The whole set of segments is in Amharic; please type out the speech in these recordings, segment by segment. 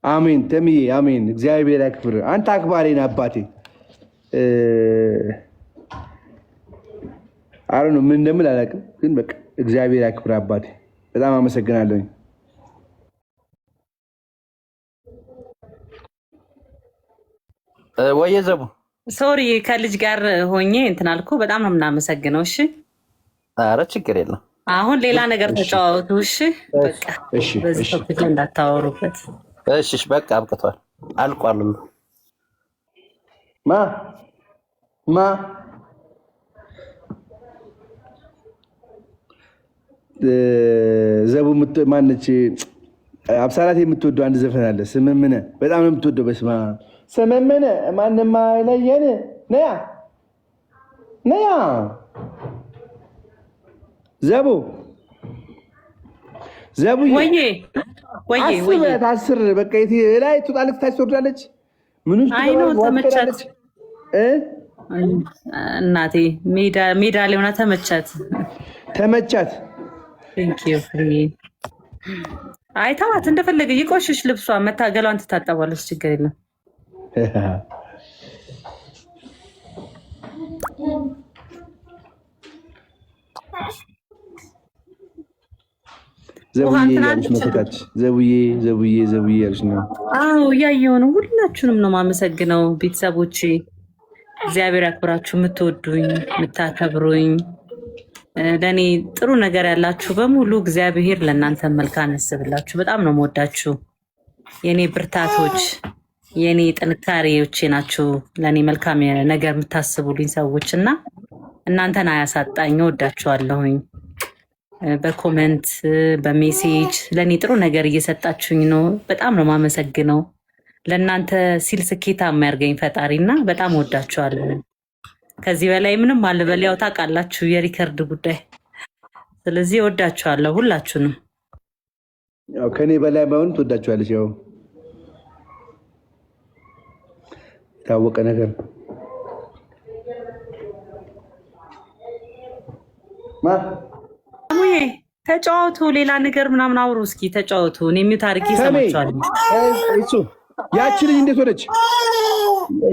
አሜን ተምዬ አሜን። እግዚአብሔር ያክብር። አንተ አክባሪ ነህ አባቴ። አረ ነው ምን እንደምል አላውቅም፣ ግን በቃ እግዚአብሔር ያክብር አባቴ። በጣም አመሰግናለሁ። ወየ ዘቡ ሶሪ ከልጅ ጋር ሆኜ እንትን አልኩ። በጣም ነው የምናመሰግነው። እሺ አረ ችግር የለም። አሁን ሌላ ነገር ተጫወቱ። እሺ በቃ በዚህ ቶፒክ እንዳታወሩበት። እሺ በቃ አብቅቷል፣ አልቋል ሁሉ። ማ ዘቡ ማነች አብሳላት የምትወደው አንድ ዘፈን አለ፣ ስምምነ። በጣም ነው የምትወደው። በስማ ስምምነ ማንም አይለየን። ነያ ዘቡ አስር በቃ ላይ ትወጣለች፣ ታች ትወርዳለች። ምን ተመቻት እናቴ። ሜዳ ላይ ሆና ተመቻት። አይ ተዋት፣ እንደፈለገ ይቆሽሽ ልብሷ፣ መታገሏን ትታጠባለች፣ ችግር የለም። ዘቡዬ ያለች ነው። አዎ እያየሁ ነው። ሁላችሁንም ነው የማመሰግነው ቤተሰቦቼ። እግዚአብሔር ያክብራችሁ፣ የምትወዱኝ የምታከብሩኝ፣ ለእኔ ጥሩ ነገር ያላችሁ በሙሉ እግዚአብሔር ለእናንተ መልካም ያስብላችሁ። በጣም ነው የምወዳችሁ። የእኔ ብርታቶች፣ የእኔ ጥንካሬዎቼ ናችሁ። ለእኔ መልካም ነገር የምታስቡልኝ ሰዎች እና እናንተን አያሳጣኝ። እወዳችኋለሁኝ። በኮመንት በሜሴጅ ለእኔ ጥሩ ነገር እየሰጣችሁኝ ነው። በጣም ነው የማመሰግነው። ለእናንተ ሲል ስኬታማ ያርገኝ ፈጣሪ እና በጣም እወዳችኋለሁ። ከዚህ በላይ ምንም አልበል፣ ያው ታውቃላችሁ የሪከርድ ጉዳይ። ስለዚህ እወዳችኋለሁ ሁላችሁንም። ያው ከኔ በላይ ባይሆን ትወዳችኋለች። ያው የታወቀ ነገር ተጫወቱ፣ ሌላ ነገር ምናምን አውሩ። እስኪ ተጫወቱ። እኔ የሚውት አድርጌ እሰማችኋለሁ። ያቺ ልጅ እንዴት ሆነች?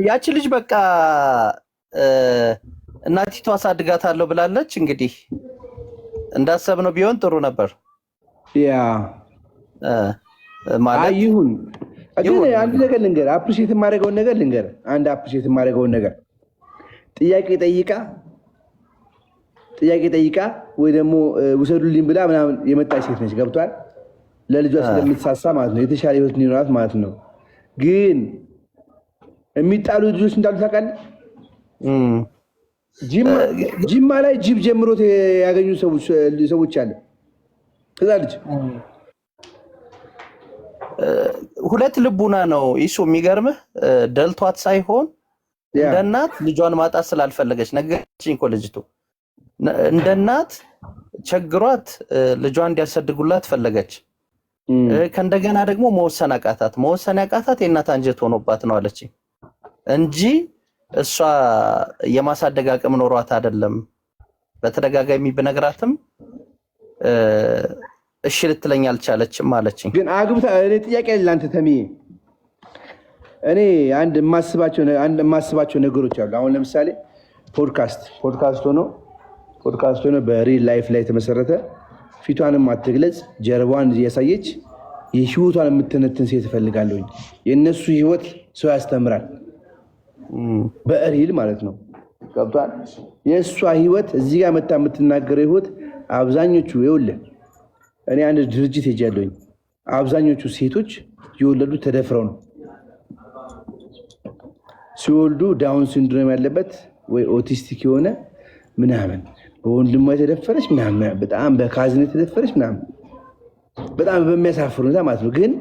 ያቺ ልጅ በቃ እናቲቱ አሳድጋታለሁ ብላለች። እንግዲህ እንዳሰብነው ቢሆን ጥሩ ነበር። ያ ማለት ይሁን። ግን አንድ ነገር ልንገር፣ አፕሪሼት የማደርገውን ነገር ልንገር። አንድ አፕሪሼት የማደርገውን ነገር ጥያቄ ጠይቃ ወይ ደግሞ ውሰዱልኝ ብላ ምናምን የመጣች ሴት ነች። ገብቷል? ለልጇ ስለምትሳሳ ማለት ነው። የተሻለ ህይወት እንዲኖራት ማለት ነው። ግን የሚጣሉ ልጆች እንዳሉ ታውቃለህ? ጅማ ላይ ጅብ ጀምሮት ያገኙ ሰዎች አለ። ከዛ ልጅ ሁለት ልቡና ነው ይሱ። የሚገርምህ ደልቷት ሳይሆን እንደ እናት ልጇን ማጣት ስላልፈለገች ነገረችኝ እኮ ልጅቱ። እንደ እናት ቸግሯት ልጇን እንዲያሳድጉላት ፈለገች። ከእንደገና ደግሞ መወሰን ያቃታት የእናት አንጀት ሆኖባት ነው አለች እንጂ እሷ የማሳደግ አቅም ኖሯት አይደለም። በተደጋጋሚ ብነግራትም እሺ ልትለኝ አልቻለችም አለችኝ። ግን አግብታ እኔ ጥያቄ ላንተ ተምዬ፣ እኔ አንድ የማስባቸው ነገሮች አሉ። አሁን ለምሳሌ ፖድካስት ሆኖ በሪል ላይፍ ላይ የተመሰረተ ፊቷንም አትግለጽ፣ ጀርባዋን እያሳየች የህይወቷን የምትነትን ሴት እፈልጋለሁኝ። የእነሱ ህይወት ሰው ያስተምራል፣ በሪል ማለት ነው። ገብቷል? የእሷ ህይወት እዚህ ጋር መታ የምትናገረው ህይወት አብዛኞቹ ይኸውልህ፣ እኔ አንድ ድርጅት ሄጃለሁኝ። አብዛኞቹ ሴቶች የወለዱ ተደፍረው ነው። ሲወልዱ ዳውን ሲንድሮም ያለበት ወይ ኦቲስቲክ የሆነ ምናምን፣ በወንድሟ የተደፈረች ምናምን፣ በጣም በካዝን የተደፈረች ምናምን፣ በጣም በሚያሳፍር ሁኔታ ማለት ነው። ግን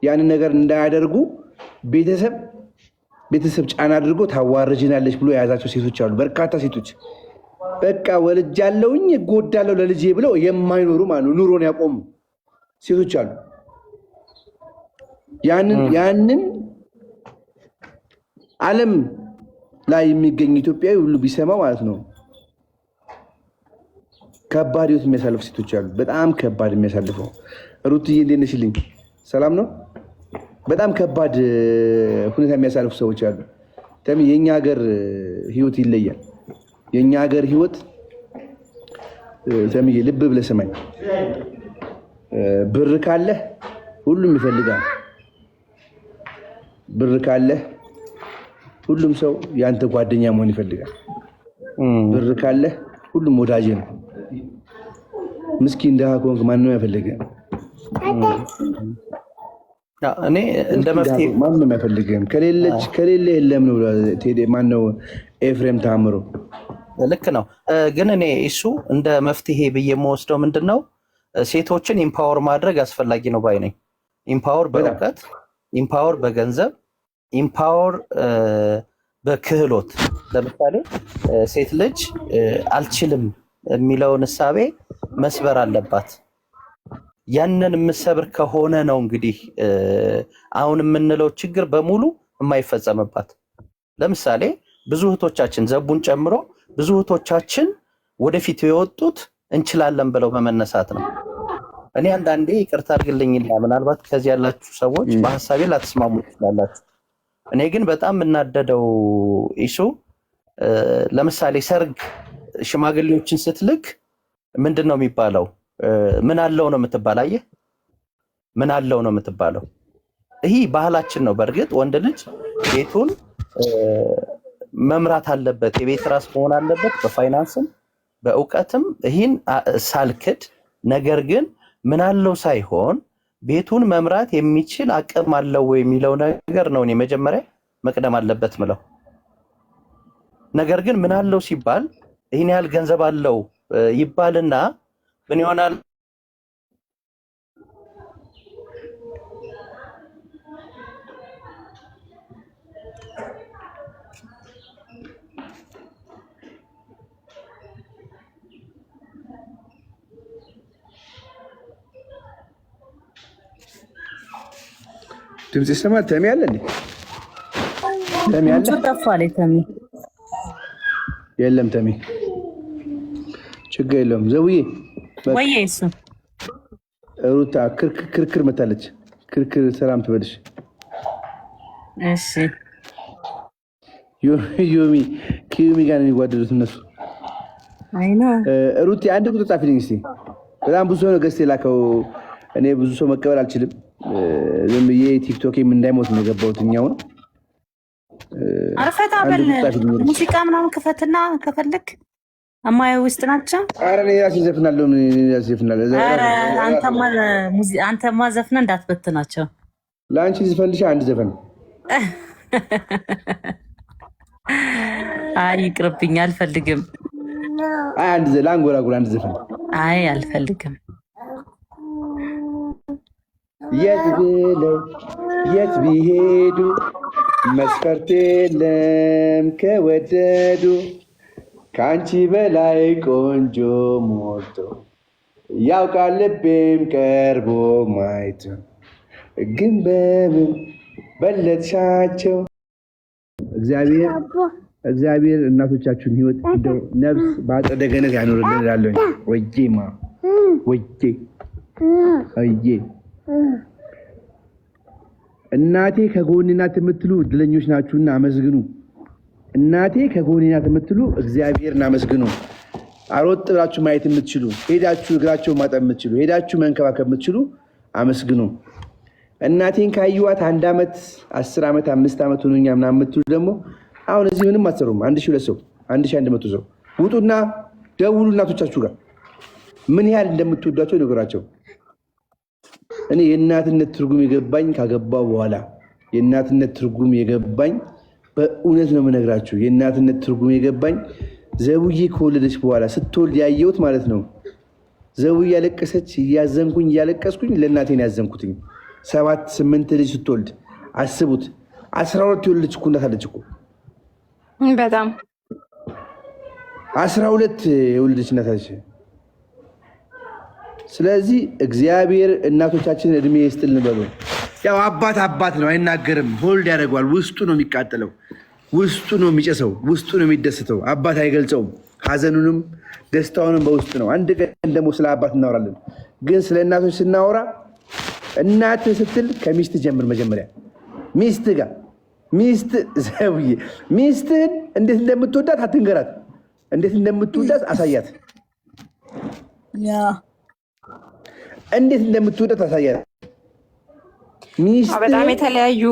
ያንን ነገር እንዳያደርጉ ቤተሰብ ጫና አድርጎ ታዋርጅናለች ብሎ የያዛቸው ሴቶች አሉ። በርካታ ሴቶች በቃ ወልጃለሁኝ እጎዳለሁ ለልጄ ብለው የማይኖሩ ማለት ነው፣ ኑሮን ያቆሙ ሴቶች አሉ። ያንን ዓለም ላይ የሚገኝ ኢትዮጵያዊ ሁሉ ቢሰማ ማለት ነው ከባድ ህይወት የሚያሳልፉ ሴቶች አሉ። በጣም ከባድ የሚያሳልፈው። ሩትዬ እንዴት ነሽልኝ? ሰላም ነው በጣም ከባድ ሁኔታ የሚያሳልፉ ሰዎች አሉ። የኛ ሀገር ህይወት ይለያል። የኛ ሀገር ህይወት ተምዬ ልብ ብለህ ስማኝ። ብር ካለህ ሁሉም ይፈልጋል። ብር ካለህ ሁሉም ሰው ያንተ ጓደኛ መሆን ይፈልጋል። ብር ካለህ ሁሉም ወዳጅ ነው። ምስኪን ደሃ ከሆንክ ማንም አይፈልግህም። እኔ እንደ መፍትሄ ማንም አይፈልግህም። ከሌለ የለም ነው ቴዲ ማነው ኤፍሬም ታምሮ። ልክ ነው። ግን እኔ እሱ እንደ መፍትሄ ብዬ የምወስደው ምንድነው ሴቶችን ኢምፓወር ማድረግ አስፈላጊ ነው ባይ ነኝ። ኢምፓወር በእውቀት፣ ኢምፓወር በገንዘብ፣ ኢምፓወር በክህሎት። ለምሳሌ ሴት ልጅ አልችልም የሚለውን እሳቤ መስበር አለባት። ያንን የምሰብር ከሆነ ነው እንግዲህ አሁን የምንለው ችግር በሙሉ የማይፈጸምባት። ለምሳሌ ብዙ እህቶቻችን ዘቡን ጨምሮ ብዙ እህቶቻችን ወደፊት የወጡት እንችላለን ብለው በመነሳት ነው። እኔ አንዳንዴ ይቅርታ አድርግልኝና ምናልባት ከዚህ ያላችሁ ሰዎች በሀሳቤ ላትስማሙ ትችላላችሁ። እኔ ግን በጣም የምናደደው ኢሱ ለምሳሌ ሰርግ ሽማግሌዎችን ስትልክ ምንድን ነው የሚባለው? ምን አለው ነው የምትባል። አየህ፣ ምን አለው ነው የምትባለው። ይህ ባህላችን ነው። በእርግጥ ወንድ ልጅ ቤቱን መምራት አለበት፣ የቤት ራስ መሆን አለበት፣ በፋይናንስም በእውቀትም። ይህን ሳልክድ፣ ነገር ግን ምን አለው ሳይሆን ቤቱን መምራት የሚችል አቅም አለው የሚለው ነገር ነው እኔ መጀመሪያ መቅደም አለበት ምለው። ነገር ግን ምን አለው ሲባል ይህን ያህል ገንዘብ አለው ይባልና ምን ይሆናል? ድምጽ ይሰማል? ተሚ አለ እንዴ? ተሚ አለ? ጠፋለ ተሚ የለም። ተሚ ችግር የለውም። ዘውዬ ወይ እሱ ሩታ ክርክር መታለች። ክርክር ሰላም ትበልሽ። እሺ ኪዩሚ ጋር ነው የሚጓደዱት እነሱ። አይ ነው ሩቲ አንድ ቁጥር ጻፊልኝ እስቲ። በጣም ብዙ ሰው ነው ገዝት የላከው። እኔ ብዙ ሰው መቀበል አልችልም። ዝም ብዬ ቲክቶክም እንዳይሞት ነው የገባሁት። እኛውን አርፈታ በል ሙዚቃ ምናምን ክፈትና ከፈለክ እማዬ ውስጥ ናቸው። ኧረ እኔ እራሴ ዘፍናለሁ። አንተማ ዘፍነህ እንዳትበትናቸው። ለአንቺ ዝፈልሻ አንድ ዘፈን። አይ ይቅርብኝ፣ አልፈልግም። አይ አንድ ለአንጎራጉር አንድ ዘፈን። አይ አልፈልግም። የት ብለው የት ቢሄዱ መስፈርት የለም ከወደዱ ከአንቺ በላይ ቆንጆ ሞልቶ ያውቃል ልቤም ቀርቦ ማየቱ ግን በምን በለጥሻቸው። እግዚአብሔር እናቶቻችሁን ህይወት እንደው ነፍስ በአጸደ ገነት ያኖርልን እላለሁ። ወጄማ ወጄ እናቴ ከጎኔ ናት የምትሉ እድለኞች ናችሁና አመስግኑ። እናቴ ከጎኔ ናት የምትሉ እግዚአብሔርን አመስግኑ። አሮጥ ብላችሁ ማየት የምትችሉ፣ ሄዳችሁ እግራቸው ማጠብ የምትችሉ፣ ሄዳችሁ መንከባከብ የምትችሉ አመስግኑ። እናቴን ካዩዋት 1 ዓመት 10 ዓመት 5 ዓመት ሆኖኛ ምናምን የምትሉ ደግሞ አሁን እዚህ ምንም አትሰሩም። 1200 ሰው 1100 ሰው ውጡና ደውሉ እናቶቻችሁ ጋር ምን ያህል እንደምትወዷቸው ነገራቸው። እኔ የእናትነት ትርጉም የገባኝ ካገባው በኋላ የእናትነት ትርጉም የገባኝ በእውነት ነው የምነግራችሁ። የእናትነት ትርጉም የገባኝ ዘቡዬ ከወለደች በኋላ ስትወልድ ያየሁት ማለት ነው። ዘቡዬ ያለቀሰች እያዘንኩኝ እያለቀስኩኝ ለእናቴን ያዘንኩትኝ 7-8 ልጅ ስትወልድ አስቡት። 12 የወለደች እኮ እናት አለች እኮ በጣም 12 የወለደች እናት አለች። ስለዚህ እግዚአብሔር እናቶቻችን እድሜ ይስጥልን በሉ። ያው አባት ነው አይናገርም፣ ሆልድ ያደርገዋል። ውስጡ ነው የሚቃጠለው፣ ውስጡ ነው የሚጨሰው፣ ውስጡ ነው የሚደስተው። አባት አይገልጸውም፣ ሀዘኑንም ደስታውንም በውስጥ ነው። አንድ ቀን ደግሞ ስለ አባት እናወራለን። ግን ስለ እናቶች ስናወራ እናት ስትል ከሚስት ጀምር መጀመሪያ ሚስት ጋር ሚስት ዘውዬ ሚስትህን እንዴት እንደምትወዳት አትንገራት። እንዴት እንደምትወዳት አሳያት። እንዴት እንደምትወዳት አሳያት። ሚስት በጣም የተለያዩ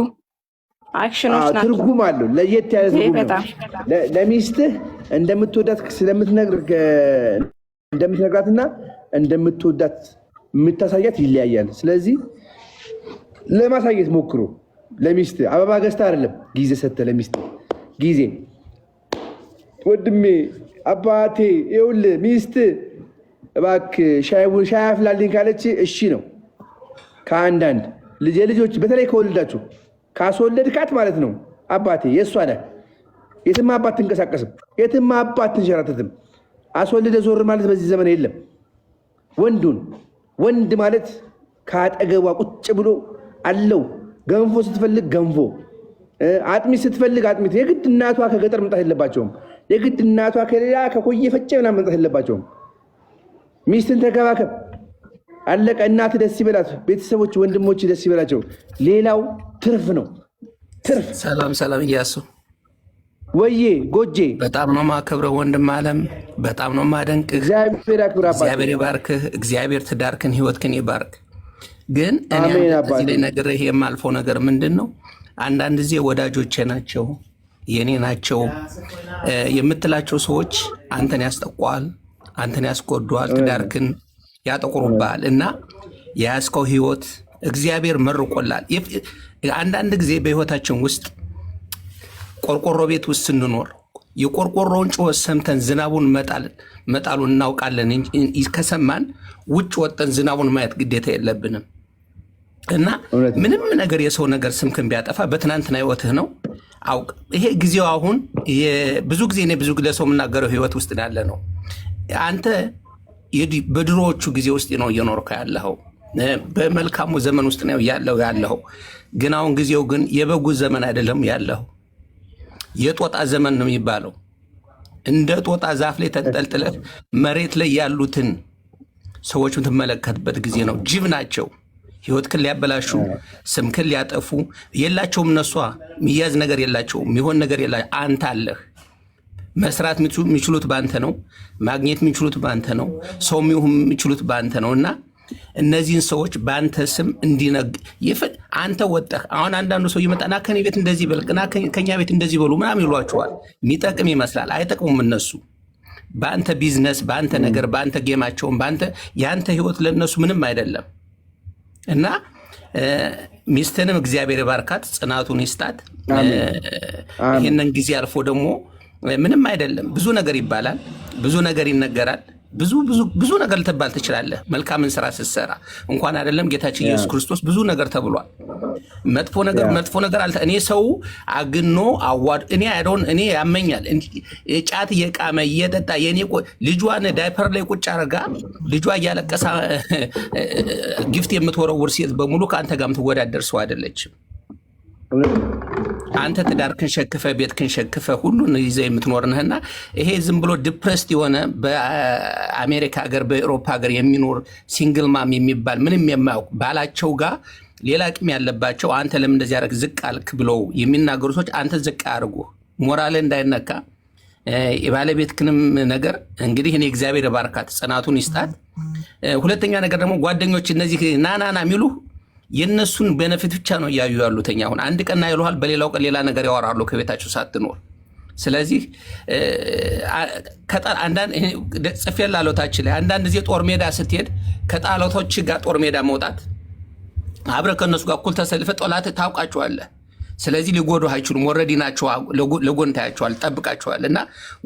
አክሽኖች ናቸው። ትርጉም አለው። ለየት ያለ ትርጉም ነው። ለሚስትህ እንደምትወዳት እንደምትነግራትና እንደምትወዳት የምታሳያት ይለያያል። ስለዚህ ለማሳየት ሞክሮ ለሚስት አበባ ገዝታ አይደለም ጊዜ ሰጥተህ ለሚስት ጊዜ ወንድሜ አባቴ ይኸውልህ ሚስት እባክህ ሻይ አፍላልኝ ካለች እሺ ነው። ከአንዳንድ ልጆች በተለይ ከወለዳችሁ ካስወለድካት ማለት ነው አባቴ የእሷ ነህ። የትም አባት ትንቀሳቀስም፣ የትም አባት ትንሸራተትም። አስወልደ ዞር ማለት በዚህ ዘመን የለም። ወንድ ማለት ከአጠገቧ ቁጭ ብሎ አለው። ገንፎ ስትፈልግ ገንፎ፣ አጥሚት ስትፈልግ አጥሚት። የግድ እናቷ ከገጠር መምጣት የለባቸውም። የግድ እናቷ ከሌላ ከኮየ ፈጨ ምናምን መምጣት የለባቸውም። ሚስትን ተከባከብ፣ አለቀ። እናት ደስ ይበላት፣ ቤተሰቦች ወንድሞች ደስ ይበላቸው። ሌላው ትርፍ ነው። ትርፍ። ሰላም እያሱ ወዬ ጎጄ በጣም ነው ማከብረው ወንድም አለም፣ በጣም ነው ማደንቅ። እግዚአብሔር ያክብር አባት፣ እግዚአብሔር ይባርክህ፣ እግዚአብሔር ትዳርክን ህይወትክን ይባርክ። ግን እኔ እዚህ ላይ ነገር ይሄ የማልፈው ነገር ምንድን ነው? አንዳንድ ጊዜ ወዳጆቼ ናቸው የኔ ናቸው የምትላቸው ሰዎች አንተን ያስጠቋል፣ አንተን ያስጎዷል፣ ትዳርክን ያጠቁሩብሃል እና የያዝከው ህይወት እግዚአብሔር መርቆላል። አንዳንድ ጊዜ በህይወታችን ውስጥ ቆርቆሮ ቤት ውስጥ ስንኖር የቆርቆሮውን ጩኸት ሰምተን ዝናቡን መጣሉን እናውቃለን። ከሰማን ውጭ ወጠን ዝናቡን ማየት ግዴታ የለብንም እና ምንም ነገር የሰው ነገር ስምክን ቢያጠፋ በትናንትና ህይወትህ ነው አውቅ። ይሄ ጊዜው አሁን ብዙ ጊዜ ለሰው የምናገረው ህይወት ውስጥ ያለ ነው። አንተ በድሮዎቹ ጊዜ ውስጥ ነው እየኖርከ ያለኸው፣ በመልካሙ ዘመን ውስጥ ነው ያለኸው። ግን አሁን ጊዜው ግን የበጉ ዘመን አይደለም ያለኸው፣ የጦጣ ዘመን ነው የሚባለው። እንደ ጦጣ ዛፍ ላይ ተንጠልጥለህ መሬት ላይ ያሉትን ሰዎች የምትመለከትበት ጊዜ ነው። ጅብ ናቸው። ህይወትክን ሊያበላሹ ስምክን ሊያጠፉ የላቸውም። እነሷ የሚያዝ ነገር የላቸውም፣ የሚሆን ነገር የላቸው። አንተ አለህ። መስራት የሚችሉት በአንተ ነው። ማግኘት የሚችሉት በአንተ ነው። ሰው የሚችሉት በአንተ ነው እና እነዚህን ሰዎች በአንተ ስም አንተ ወጠህ አሁን አንዳንዱ ሰው ይመጣና ከኔ ቤት እንደዚህ በልቅና ከኛ ቤት እንደዚህ በሉ ምናምን ይሏቸዋል። የሚጠቅም ይመስላል፣ አይጠቅሙም። እነሱ በአንተ ቢዝነስ፣ በአንተ ነገር፣ በአንተ ጌማቸውን፣ የአንተ ህይወት ለእነሱ ምንም አይደለም እና ሚስትንም እግዚአብሔር ባርካት፣ ጽናቱን ይስጣት። ይህንን ጊዜ አልፎ ደግሞ ምንም አይደለም። ብዙ ነገር ይባላል፣ ብዙ ነገር ይነገራል። ብዙ ነገር ልትባል ትችላለህ። መልካምን ስራ ስትሰራ እንኳን አይደለም ጌታችን ኢየሱስ ክርስቶስ ብዙ ነገር ተብሏል። መጥፎ ነገር እኔ ሰው አግኖ አዋድ እኔ ያመኛል። ጫት እየቃመ እየጠጣ ልጇን ዳይፐር ላይ ቁጭ አርጋ ልጇ እያለቀሳ ጊፍት የምትወረውር ሴት በሙሉ ከአንተ ጋር የምትወዳደር ሰው አይደለችም። አንተ ትዳርክን ሸክፈ ቤትክን ሸክፈ ሁሉን ይዘህ የምትኖር ነህና ይሄ ዝም ብሎ ዲፕሬስድ የሆነ በአሜሪካ ሀገር በአውሮፓ ሀገር የሚኖር ሲንግል ማም የሚባል ምንም የማያውቅ ባላቸው ጋር ሌላ አቅም ያለባቸው አንተ ለምን እንደዚህ ያደረግ ዝቅ አልክ ብለው የሚናገሩ ሰዎች አንተ ዝቅ አድርጉ፣ ሞራል እንዳይነካ። የባለቤትክንም ነገር እንግዲህ እኔ እግዚአብሔር ባርካት፣ ጽናቱን ይስጣት። ሁለተኛ ነገር ደግሞ ጓደኞች እነዚህ ናናና የሚሉ የነሱን ቤነፊት ብቻ ነው እያዩ ያሉትኛ። አሁን አንድ ቀን ይሉሃል፣ በሌላው ቀን ሌላ ነገር ያወራሉ ከቤታቸው ሳትኖር። ስለዚህ ጽፌላለሁ ታች ላይ አንዳንድ ጊዜ ጦር ሜዳ ስትሄድ ከጠላቶች ጋር ጦር ሜዳ መውጣት አብረህ ከእነሱ ጋር እኩል ተሰልፈ ጠላት ታውቃቸዋለህ። ስለዚህ ሊጎዱ አይችሉም። ወረዲ ናቸው። ለጎን ታያቸዋል፣ ጠብቃቸዋል። እና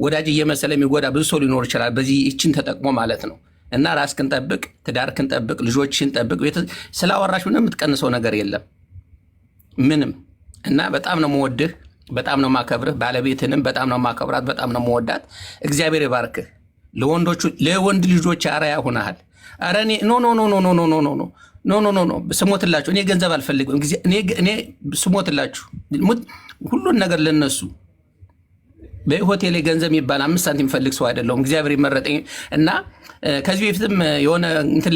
ወዳጅ እየመሰለ የሚጎዳ ብዙ ሰው ሊኖር ይችላል፣ በዚህ ይችን ተጠቅሞ ማለት ነው። እና ራስክን ጠብቅ፣ ትዳርክን ጠብቅ፣ ልጆችን ጠብቅ። ስላወራሽ ምንም የምትቀንሰው ነገር የለም ምንም። እና በጣም ነው የምወድህ፣ በጣም ነው የማከብርህ። ባለቤትንም በጣም ነው የማከብራት፣ በጣም ነው የምወዳት። እግዚአብሔር ይባርክህ። ለወንድ ልጆች አርአያ ሆነሃል። ኧረ እኔ ኖ ስሞትላችሁ፣ እኔ ገንዘብ አልፈልግም። እኔ ስሞትላችሁ ሁሉን ነገር ለነሱ በሆቴ ላይ ገንዘብ የሚባል 5 ሳንቲም ፈልግ ሰው አይደለሁም። እግዚአብሔር ይመረጠኝ እና ከዚህ በፊትም የሆነ እንትን